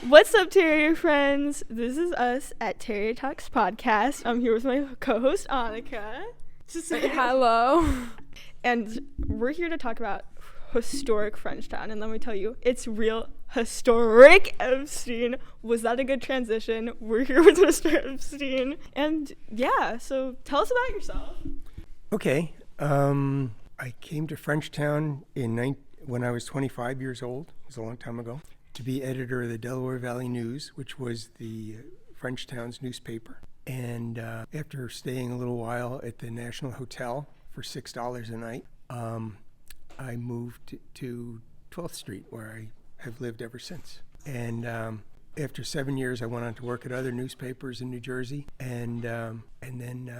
What's up, Terrier friends? This is us at Terrier Talks Podcast. I'm here with my co-host, Annika. Hello. And we're here to talk about historic Frenchtown. And let me tell you, it's real historic Epstein. Was that a good transition? We're here with Mr. Epstein. And yeah, so tell us about yourself. Okay. I came to Frenchtown when I was 25 years old. It was a long time ago. To be editor of the Delaware Valley News, which was the Frenchtown's newspaper. And after staying a little while at the National Hotel for $6 a night, I moved to 12th Street, where I have lived ever since. And after 7 years, I went on to work at other newspapers in New Jersey. And then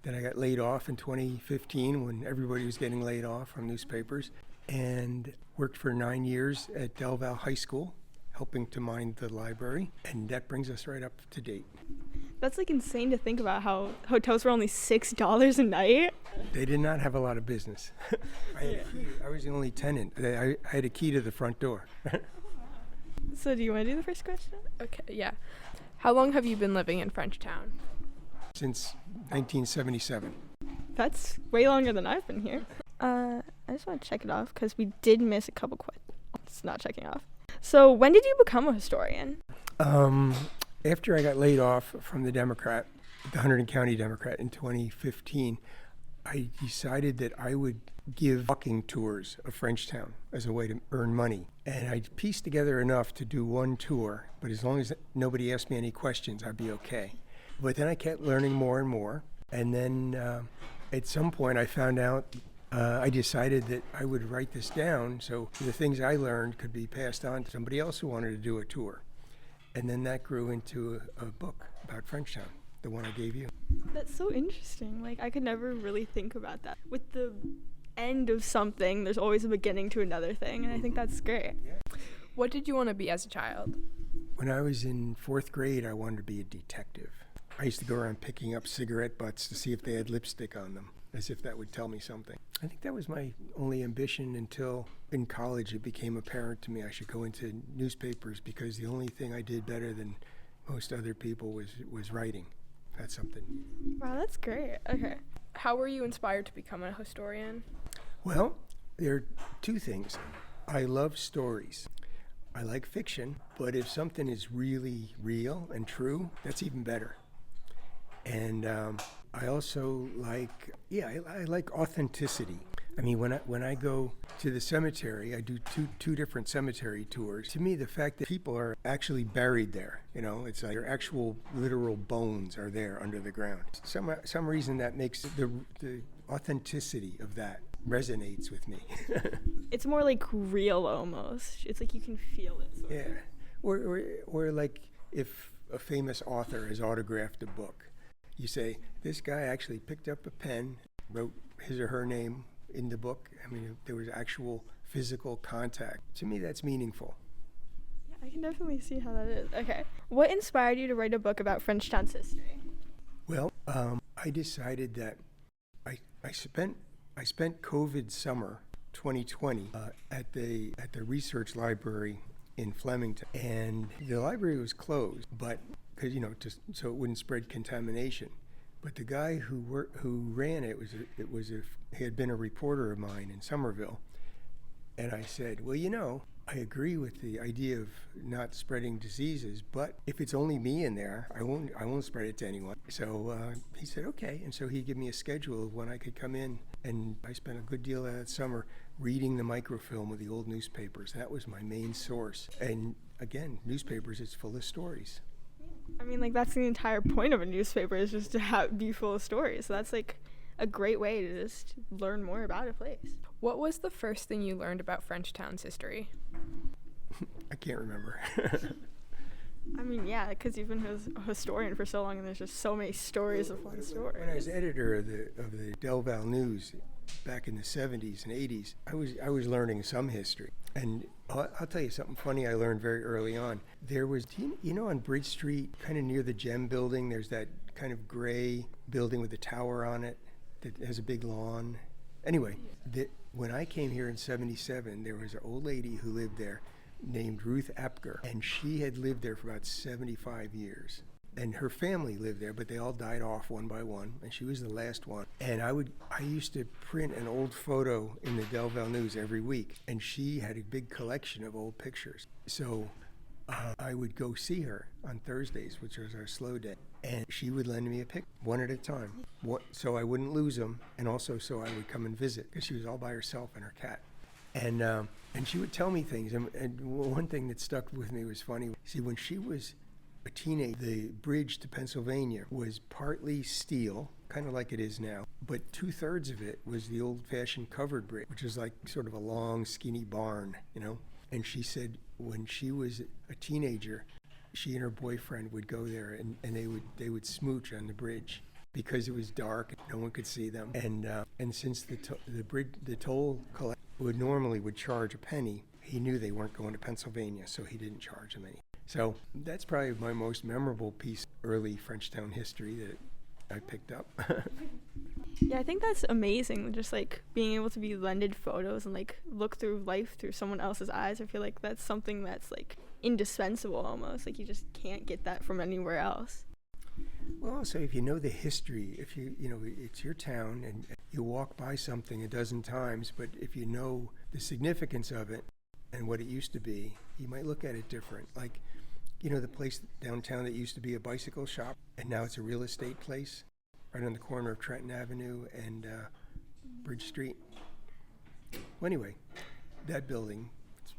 I got laid off in 2015 when everybody was getting laid off from newspapers, and worked for 9 years at Del Val High School, helping to mind the library, and that brings us right up to date. That's like insane to think about how hotels were only $6 a night. They did not have a lot of business. I was the only tenant. I had a key to the front door. So do you want to do the first question? Okay, yeah. How long have you been living in Frenchtown? Since 1977. That's way longer than I've been here. I just want to check it off because we did miss a couple questions. It's not checking off. So when did you become a historian? After I got laid off from the Hunterdon County Democrat in 2015, I decided that I would give walking tours of Frenchtown as a way to earn money. And I pieced together enough to do one tour, but as long as nobody asked me any questions, I'd be okay. But then I kept learning more and more. And then at some point I found out, I decided that I would write this down so the things I learned could be passed on to somebody else who wanted to do a tour. And then that grew into a book about Frenchtown, the one I gave you. That's so interesting. Like, I could never really think about that. With the end of something, there's always a beginning to another thing, and I think that's great. Yeah. What did you want to be as a child? When I was in 4th grade, I wanted to be a detective. I used to go around picking up cigarette butts to see if they had lipstick on them, as if that would tell me something. I think that was my only ambition until in college it became apparent to me I should go into newspapers, because the only thing I did better than most other people was writing. That's something. Wow, that's great. Okay. How were you inspired to become a historian? Well, there are two things. I love stories. I like fiction, but if something is really real and true, that's even better. And I also like, I like authenticity. I mean, when I go to the cemetery, I do two different cemetery tours. To me, the fact that people are actually buried there, it's like their actual literal bones are there under the ground. Some reason that makes the authenticity of that resonates with me. It's more like real almost. It's like you can feel it. Yeah, or like if a famous author has autographed a book. You say, this guy actually picked up a pen, wrote his or her name in the book. I mean, there was actual physical contact. To me, that's meaningful. Yeah, I can definitely see how that is. Okay. What inspired you to write a book about Frenchtown's history? Well, I decided that I spent COVID summer 2020 at the research library in Flemington, and the library was closed, but because just so it wouldn't spread contamination. But the guy who ran it he had been a reporter of mine in Somerville, and I said, well, I agree with the idea of not spreading diseases, but if it's only me in there, I won't spread it to anyone. So he said okay, and so he gave me a schedule of when I could come in, and I spent a good deal of that summer reading the microfilm of the old newspapers. That was my main source. And again, newspapers, it's full of stories. I mean, like, that's the entire point of a newspaper, is just to be full of stories. So that's like a great way to just learn more about a place. What was the first thing you learned about Frenchtown's history? I can't remember. I mean, yeah, because you've been a historian for so long, and there's just so many stories of one story. When I was editor of the Del Val News back in the 70s and 80s, I was learning some history. And I'll tell you something funny I learned very early on. There was, on Bridge Street, kind of near the Gem building, there's that kind of gray building with a tower on it that has a big lawn. Anyway, when I came here in 77, there was an old lady who lived there named Ruth Epger, and she had lived there for about 75 years. And her family lived there, but they all died off one by one, and she was the last one. And I used to print an old photo in the Delville News every week, and she had a big collection of old pictures. So I would go see her on Thursdays, which was our slow day, and she would lend me a pic, one at a time, so I wouldn't lose them, and also so I would come and visit, because she was all by herself and her cat. And she would tell me things, and one thing that stuck with me was funny. See, when she was a teenager, the bridge to Pennsylvania was partly steel, kind of like it is now, but 2/3 of it was the old-fashioned covered bridge, which is like sort of a long, skinny barn, you know? And she said when she was a teenager, she and her boyfriend would go there, and they would smooch on the bridge because it was dark, no one could see them. And since the toll collector would charge a penny, he knew they weren't going to Pennsylvania, so he didn't charge them any. So that's probably my most memorable piece of early Frenchtown history that I picked up. Yeah, I think that's amazing, just like being able to be lended photos and like look through life through someone else's eyes. I feel like that's something that's like indispensable almost, like you just can't get that from anywhere else. Well, also if you know the history, if you know it's your town and you walk by something a dozen times, but if you know the significance of it and what it used to be, you might look at it different. Like, you know, the place downtown that used to be a bicycle shop and now it's a real estate place right on the corner of Trenton Avenue and Bridge Street. Well, anyway, that building, it's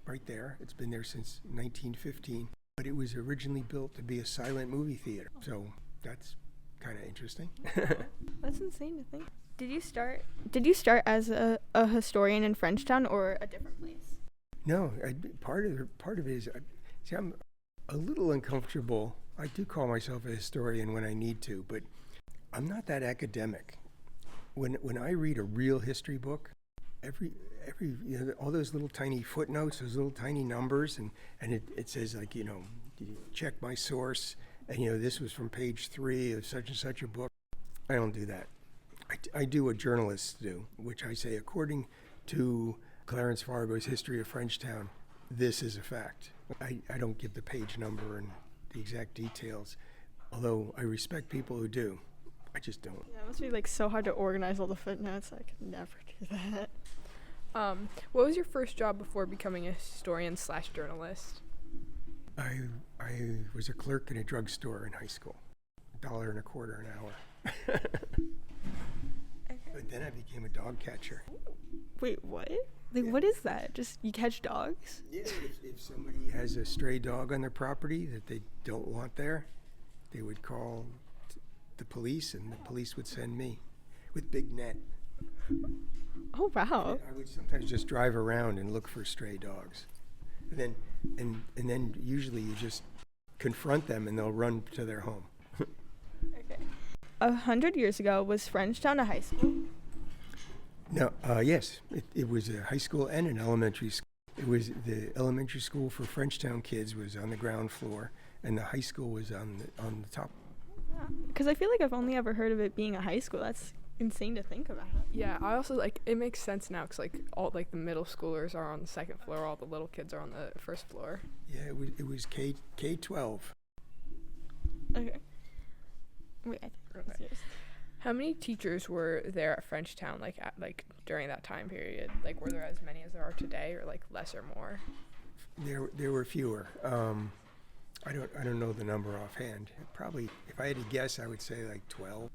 right there. It's been there since 1915, but it was originally built to be a silent movie theater. So that's kind of interesting. That's insane to think. Did you start as a historian in Frenchtown or a different place? No, part of it is, see, I'm a little uncomfortable. I do call myself a historian when I need to, but I'm not that academic. When I read a real history book, every you know, all those little tiny footnotes, those little tiny numbers, and it says like, you know, check my source, and you know, this was from page 3 of such and such a book. I don't do that. I do what journalists do, which I say, according to Clarence Fargo's History of Frenchtown, this is a fact. I don't give the page number and the exact details, although I respect people who do. I just don't. Yeah, it must be like so hard to organize all the footnotes. I could never do that. What was your first job before becoming a historian/journalist? I was a clerk in a drugstore in high school, $1.25 an hour. Okay. But then I became a dog catcher. Wait, what? Like, Yeah. What is that? Just you catch dogs? Yeah, if somebody has a stray dog on their property that they don't want there, they would call the police, and the police would send me with big net. Oh wow. I would sometimes just drive around and look for stray dogs, and then usually you just confront them and they'll run to their home. Okay. 100 years ago, was Frenchtown a high school? No, yes, it was a high school and an elementary school. It was the elementary school for Frenchtown kids was on the ground floor, and the high school was on the top. Because I feel like I've only ever heard of it being a high school. That's insane to think about. Yeah, I also like it makes sense now because like all like the middle schoolers are on the second floor, all the little kids are on the first floor. Yeah, it was K-12. Okay. Wait, I think that's yours. How many teachers were there at Frenchtown like during that time period? Like were there as many as there are today, or like less or more? There were fewer. I don't know the number offhand. Probably, if I had to guess, I would say like 12.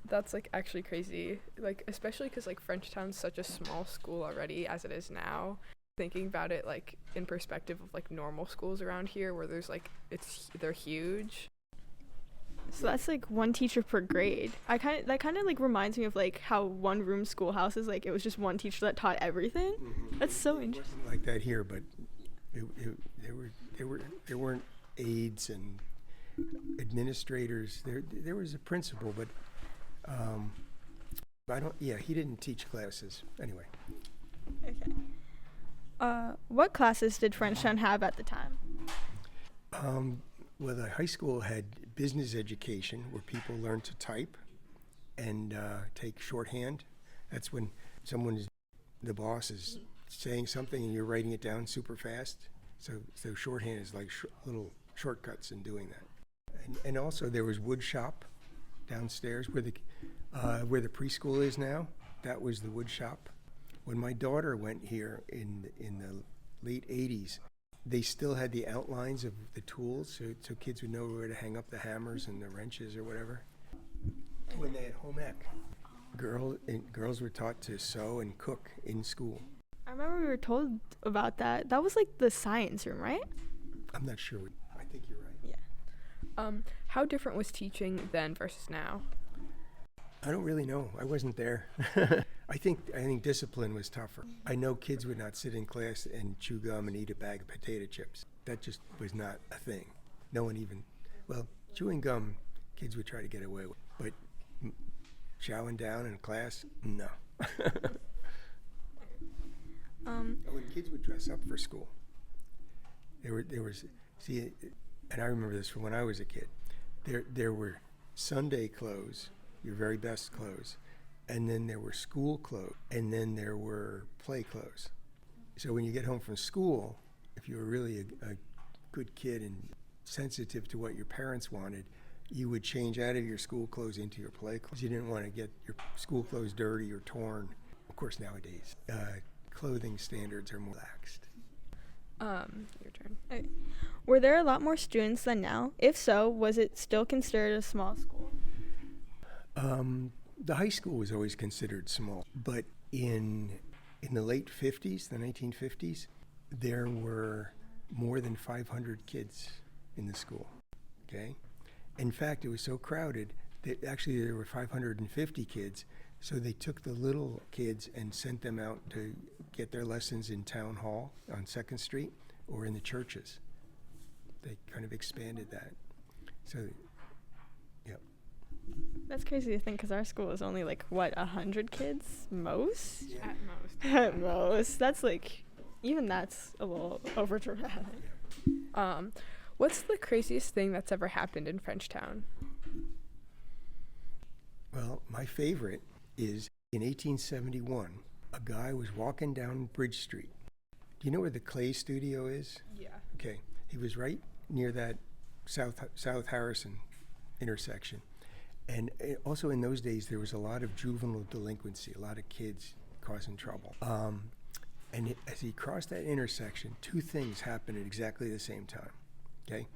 That's like actually crazy. Like especially because like Frenchtown's such a small school already as it is now. Thinking about it like in perspective of like normal schools around here where there's like they're huge. So that's like one teacher per grade. That kind of like reminds me of like how one room schoolhouses, like it was just one teacher that taught everything. Mm-hmm. That's so It interesting. wasn't like that here, but there weren't aides and administrators. There was a principal, but he didn't teach classes anyway. Okay. What classes did Frenchtown have at the time? Well, the high school had business education where people learned to type and take shorthand. That's when the boss is saying something and you're writing it down super fast. So shorthand is like little shortcuts in doing that. And also there was wood shop downstairs where the preschool is now. That was the wood shop. When my daughter went here in the late 80s, they still had the outlines of the tools, so kids would know where to hang up the hammers and the wrenches or whatever. When they had home ec, girls were taught to sew and cook in school. I remember we were told about that. That was like the science room, right? I'm not sure. I think you're right. Yeah. How different was teaching then versus now? I don't really know. I wasn't there. I think discipline was tougher. I know kids would not sit in class and chew gum and eat a bag of potato chips. That just was not a thing. No one even, chewing gum, kids would try to get away with. But chowing down in class, no. When kids would dress up for school, there was, and I remember this from when I was a kid. There were Sunday clothes, your very best clothes, and then there were school clothes, and then there were play clothes. So when you get home from school, if you were really a good kid and sensitive to what your parents wanted, you would change out of your school clothes into your play clothes. You didn't want to get your school clothes dirty or torn. Of course, nowadays, clothing standards are more relaxed. Your turn. Okay. Were there a lot more students than now? If so, was it still considered a small school? The high school was always considered small, but in the late 50s, the 1950s, there were more than 500 kids in the school, okay? In fact, it was so crowded that actually there were 550 kids, so they took the little kids and sent them out to get their lessons in Town Hall on 2nd Street or in the churches. They kind of expanded that. So, yep. That's crazy to think because our school is only 100 kids? Most? Yeah. At most. At most. That's even that's a little overdramatic. What's the craziest thing that's ever happened in Frenchtown? Well, my favorite is in 1871, a guy was walking down Bridge Street. Do you know where the Clay studio is? Yeah. Okay. He was right near that South Harrison intersection. And also in those days, there was a lot of juvenile delinquency, a lot of kids causing trouble. As he crossed that intersection, two things happened at exactly the same time. Okay?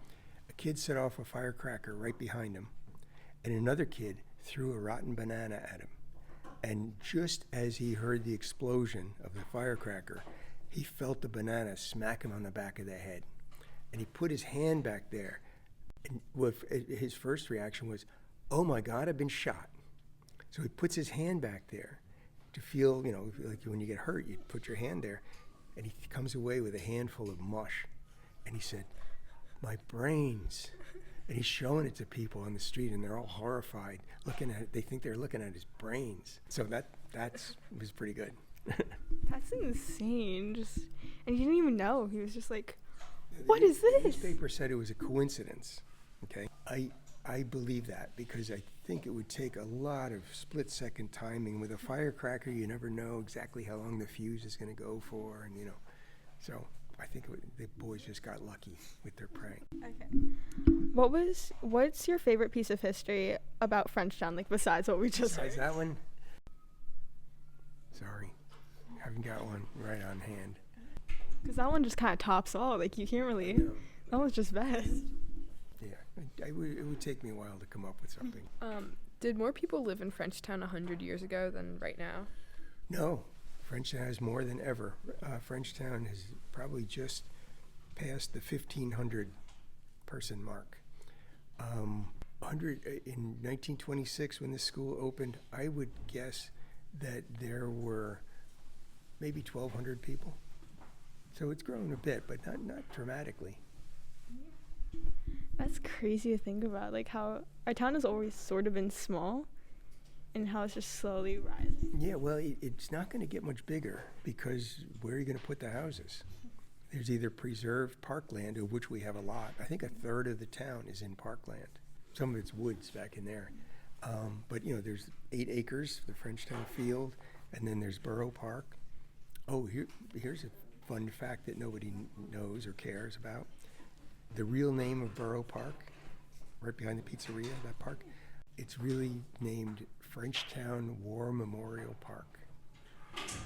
A kid set off a firecracker right behind him, and another kid threw a rotten banana at him. And just as he heard the explosion of the firecracker, he felt the banana smack him on the back of the head. And he put his hand back there, and his first reaction was, "Oh my God, I've been shot." So he puts his hand back there to feel, like when you get hurt, you put your hand there, and he comes away with a handful of mush. And he said, "My brains." And he's showing it to people on the street, and they're all horrified, looking at it. They think they're looking at his brains. So that was pretty good. That's insane. And he didn't even know. He was just like, what is this? The newspaper said it was a coincidence. Okay, I believe that because I think it would take a lot of split-second timing. With a firecracker, you never know exactly how long the fuse is going to go for, and so I think the boys just got lucky with their prank. Okay. What's your favorite piece of history about Frenchtown, besides what we just Besides heard? that one? Sorry, haven't got one right on hand. Because that one just kind of tops all. You can't really. That one's just best. Yeah, it would take me a while to come up with something. Did more people live in Frenchtown 100 years ago than right now? No, Frenchtown has more than ever. Frenchtown has probably just passed the 1,500 person mark. 100 in 1926 when the school opened, I would guess that there were maybe 1,200 people. So it's grown a bit, but not dramatically. That's crazy to think about, how our town has always sort of been small and how it's just slowly rising. Yeah, well, it's not going to get much bigger because where are you going to put the houses? There's either preserved parkland, of which we have a lot. I think a third of the town is in parkland. Some of it's woods back in there. But, there's 8 acres, the Frenchtown Field, and then there's Borough Park. Oh, here's a fun fact that nobody knows or cares about. The real name of Borough Park, right behind the pizzeria, that park, it's really named Frenchtown War Memorial Park.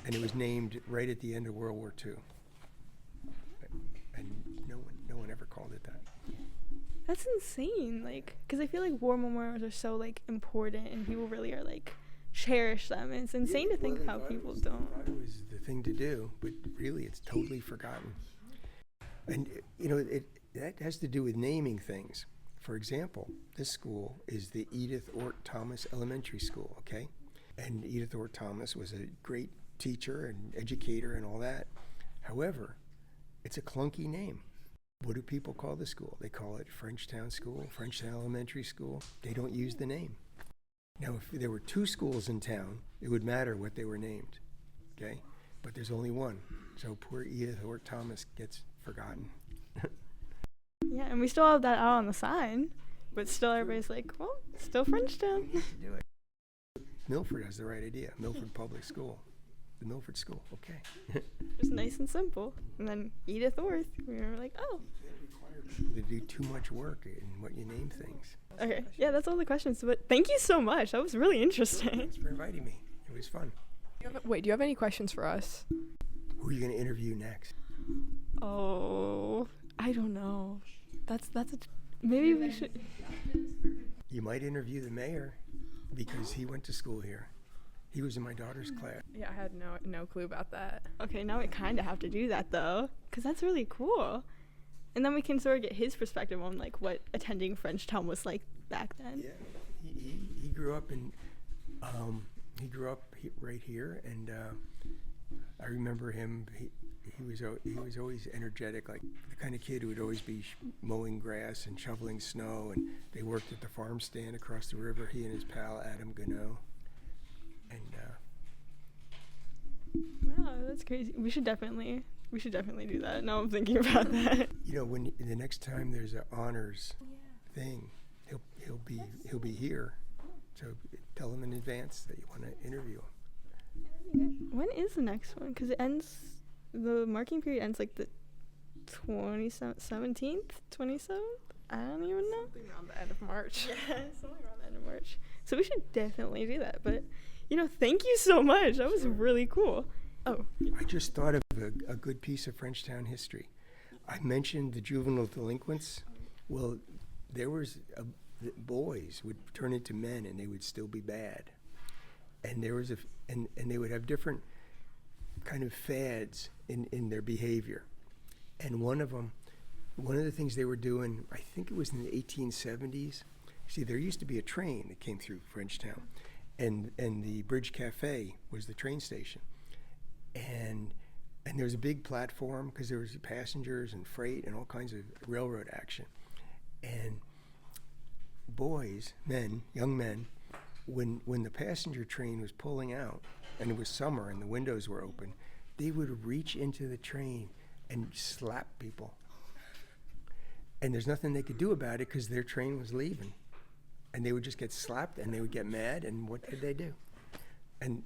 And it was named right at the end of World War II. And no one ever called it that. That's insane. Like, because I feel like war memorials are so like important, and people really are like cherish them. And it's insane to think how people don't. I thought it was the thing to do, but really, it's totally forgotten. And that has to do with naming things. For example, this school is the Edith Ort Thomas Elementary School, okay? And Edith Ort Thomas was a great teacher and educator and all that. However, it's a clunky name. What do people call the school? They call it Frenchtown School, Frenchtown Elementary School. They don't use the name. Now, if there were two schools in town, it would matter what they were named, okay? But there's only one. So poor Edith Ort Thomas gets forgotten. Yeah, and we still have that out on the sign, but still everybody's like, well, still Frenchtown. Do it. Milford has the right idea. Milford Public School. The Milford School, okay. Just nice and simple. And then Edith Orth, we were like, oh. They do too much work in what you name things. Okay, yeah, that's all the questions. But thank you so much. That was really interesting. Thanks for inviting me. It was fun. Wait, do you have any questions for us? Who are you going to interview next? Oh, I don't know. Maybe we should. You might interview the mayor because he went to school here. He was in my daughter's class. Yeah, I had no clue about that. Okay, now we kind of have to do that though, because that's really cool. And then we can sort of get his perspective on like what attending Frenchtown was like back then. Yeah, he grew up in right here, and I remember him. He was always energetic, like the kind of kid who would always be mowing grass and shoveling snow. And they worked at the farm stand across the river. He and his pal Adam Gano. And wow, that's crazy. We should definitely do that. Now I'm thinking about that. When the next time there's an honors thing, he'll be here. So tell him in advance that you want to interview him. When is the next one? Because the marking period ends like the 17th, 27th. I don't even know. Something around the end of March. Yeah, something around the end of March. So we should definitely do that. But thank you so much. That was really cool. Oh. I just thought of a good piece of Frenchtown history. I mentioned the juvenile delinquents. Well, there was the boys would turn into men and they would still be bad. And there was and they would have different kind of fads in their behavior. And one of the things they were doing, I think it was in the 1870s. See, there used to be a train that came through Frenchtown. And the Bridge Cafe was the train station. And there was a big platform because there was passengers and freight and all kinds of railroad action. And young men, when the passenger train was pulling out and it was summer and the windows were open, they would reach into the train and slap people. And there's nothing they could do about it because their train was leaving. And they would just get slapped and they would get mad, and what could they do? And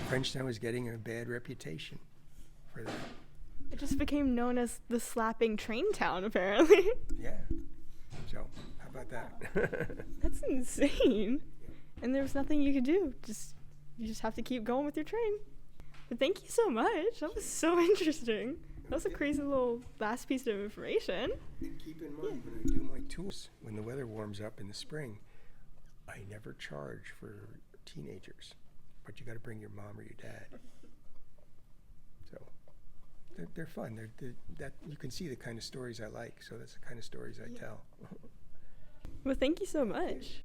Frenchtown was getting a bad reputation for that. It just became known as the slapping train town, apparently. Yeah. So, how about that? That's insane. And there was nothing you could do. You just have to keep going with your train. But thank you so much. That was so interesting. That was a crazy little last piece of information. And keep in mind, when I do my tours, when the weather warms up in the spring, I never charge for teenagers. But you got to bring your mom or your dad. So they're fun. That you can see the kind of stories I like. So that's the kind of stories I tell. Well, thank you so much.